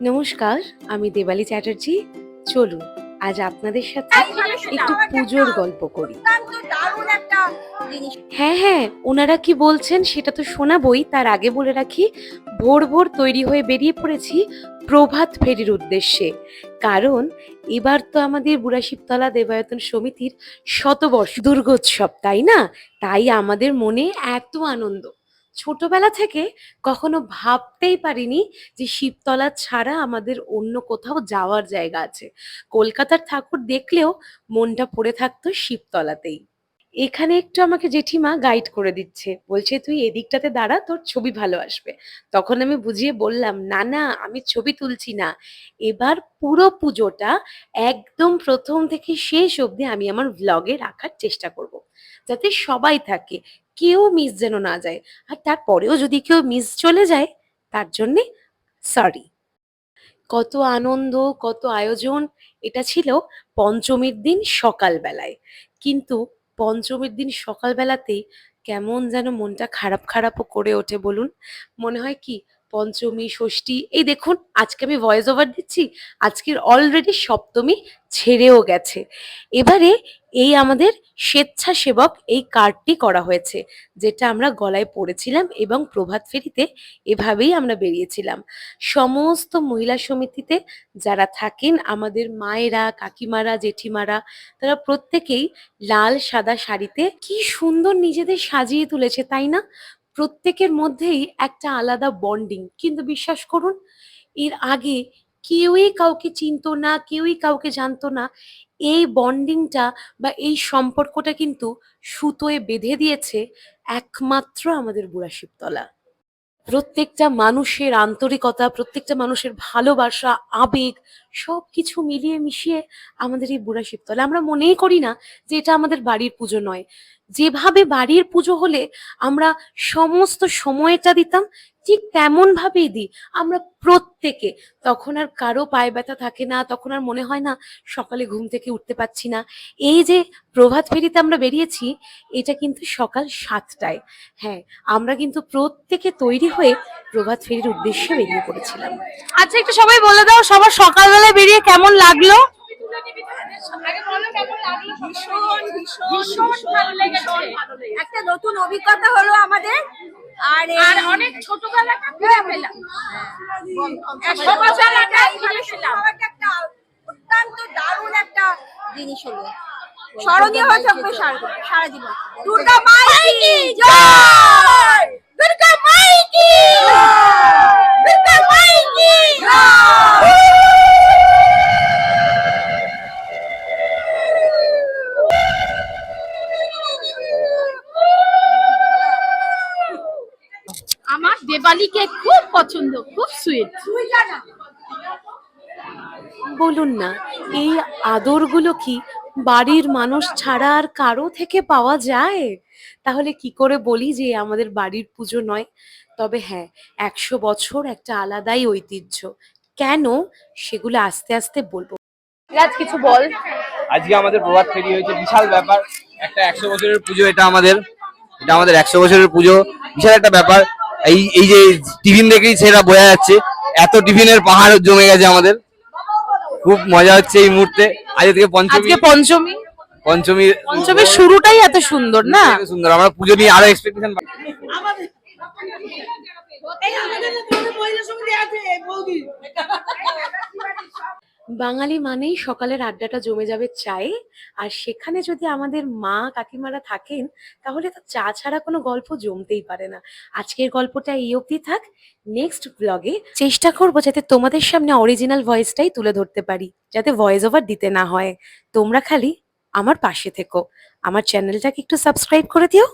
নমস্কার, আমি দেবালি চ্যাটার্জি। চলুন আজ আপনাদের সাথে একটু পুজোর গল্প করি। হ্যাঁ, ওনারা কি বলছেন সেটা তো শোনাবই। তার আগে বলে রাখি, ভোর ভোর তৈরি হয়ে বেরিয়ে পড়েছি প্রভাত ফেরির উদ্দেশ্যে। কারণ এবার তো আমাদের বুড়াশিবতলা দেবায়তন সমিতির শতবর্ষ দুর্গোৎসব, তাই না? তাই আমাদের মনে এত আনন্দ। ছোটবেলা থেকে কখনো ভাবতেই পারিনি যে শিবতলা ছাড়া আমাদের অন্য কোথাও যাওয়ার জায়গা আছে। কলকাতার ঠাকুর দেখলেও মনটা পড়ে থাকতো শিবতলাতেই। এখানে একটু আমাকে জেঠিমা গাইড করে দিচ্ছে, বলছে তুই এদিকটাতে দাঁড়া, তোর ছবি ভালো আসবে। তখন আমি বুঝিয়ে বললাম, না না, আমি ছবি তুলছি না, এবার পুরো পুজোটা একদম প্রথম থেকে শেষ অবধি আমি আমার ভ্লগে রাখার চেষ্টা করব, যাতে সবাই থাকে, কেউ মিস যেন না যায়। আর তারপরেও যদি কেউ মিস চলে যায়, তার জন্যে সরি। কত আনন্দ, কত আয়োজন। এটা ছিল পঞ্চমীর দিন সকালবেলায়। কিন্তু পঞ্চমীর দিন সকালবেলাতেই কেমন যেন মনটা খারাপ খারাপও করে ওঠে বলুন। মনে হয় কি, পঞ্চমী, ষষ্ঠী, এই দেখুন আজকে আমি ভয়েস ওভার দিচ্ছি, আজকের অলরেডি সপ্তমী ছেড়েও গেছে। এবারে এই আমাদের স্বেচ্ছাসেবক এই কার্ডটি করা হয়েছে, যেটা আমরা গলায় পরেছিলাম এবং প্রভাত ফেরিতে এভাবেই আমরা বেরিয়েছিলাম। সমস্ত মহিলা সমিতিতে যারা থাকেন, আমাদের মায়েরা, কাকিমারা, জেঠিমারা, তারা প্রত্যেকেই লাল সাদা শাড়িতে কি সুন্দর নিজেদের সাজিয়ে তুলেছে, তাই না? প্রত্যেকের মধ্যেই একটা আলাদা বন্ডিং। কিন্তু বিশ্বাস করুন, এর আগে কেউই কাউকে চিনতো না, কেউই কাউকে জানতো না। এই বন্ডিংটা বা এই সম্পর্কটা কিন্তু সুতোয় বেঁধে দিয়েছে একমাত্র আমাদের বুড়াশিবতলা। প্রত্যেকটা মানুষের আন্তরিকতা, প্রত্যেকটা মানুষের ভালোবাসা, আবেগ, সবকিছু মিলিয়ে মিশিয়ে আমাদের এই বুড়াশিবতলা। আমরা মনেই করি না যে এটা আমাদের বাড়ির পুজো নয়। যেভাবে বাড়ির পুজো হলে আমরা সমস্ত সময়টা দিতাম, ঠিক তেমন ভাবেই দিই আমরা প্রত্যেকে। তখন আর কারো পায়ে ব্যথা থাকে না, তখন আর মনে হয় না সকালে ঘুম থেকে উঠতে পারছি না। এই যে প্রভাত ফেরিতে আমরা বেরিয়েছি, এটা কিন্তু সকাল 7টায়। হ্যাঁ, আমরা কিন্তু প্রত্যেকে তৈরি হয়ে প্রভাত ফেরির উদ্দেশ্যে বেরিয়ে পড়েছিলাম। আচ্ছা, একটু সবাই বলে দাও, সবার সকালবেলায় বেরিয়ে কেমন লাগলো? একটা নতুন অভিজ্ঞতা হলো আমাদের। আর অনেক ছোটবেলাটা ঘুরে পেলাম। সকালবেলাটা ঘুরে পেলাম। একটা অত্যন্ত দারুণ একটা জিনিস হলো, স্মরণীয় হয়ে থাকবে সারা জীবন। দুর্গা মাই কি জয়! দুর্গা মাই কি জয়! দুর্গা মাই কি জয়! আমার দেবালিকে খুব পছন্দ, খুব সুইট। বলুন না, এই আদরগুলো কি বাড়ির মানুষ ছাড়া আর কারো থেকে পাওয়া যায়? তাহলে কি করে বলি যে আমাদের বাড়ির পুজো নয়? তবে হ্যাঁ, 100 বছর একটা আলাদাই ঐতিহ্য। কেন, সেগুলো আস্তে আস্তে বলবো। রাজ, কিছু বল। আজকে আমাদের প্রভাত ফেরি হয়েছে, বিশাল ব্যাপার। একটা 100 বছরের পুজো, এটা আমাদের 100 বছরের পুজো, বিশাল একটা ব্যাপার। এই যে টিফিন দেখেই সেটা বোঝা যাচ্ছে, এত টিফিনের পাহাড় জমে গেছে আমাদের। খুব মজা হচ্ছে এই মুহূর্তে। আজকে থেকে আজকে পঞ্চমীর পঞ্চমীর শুরুটাই এত সুন্দর না? সুন্দর। আমরা পুজো নিয়ে আরো এক্সপেকটেশন। বাঙালি মানেই সকালের আড্ডাটা জমে যাবে চায়ে। আর সেখানে যদি আমাদের মা কাকিমারা থাকেন, তাহলে তো চা ছাড়া কোনো গল্প জমতেই পারে না। আজকের গল্পটা এই অবধি থাক। নেক্সট ব্লগে চেষ্টা করবো যাতে তোমাদের সামনে অরিজিনাল ভয়েসটাই তুলে ধরতে পারি, যাতে ভয়েস ওভার দিতে না হয়। তোমরা খালি আমার পাশে থেকো, আমার চ্যানেলটাকে একটু সাবস্ক্রাইব করে দিও।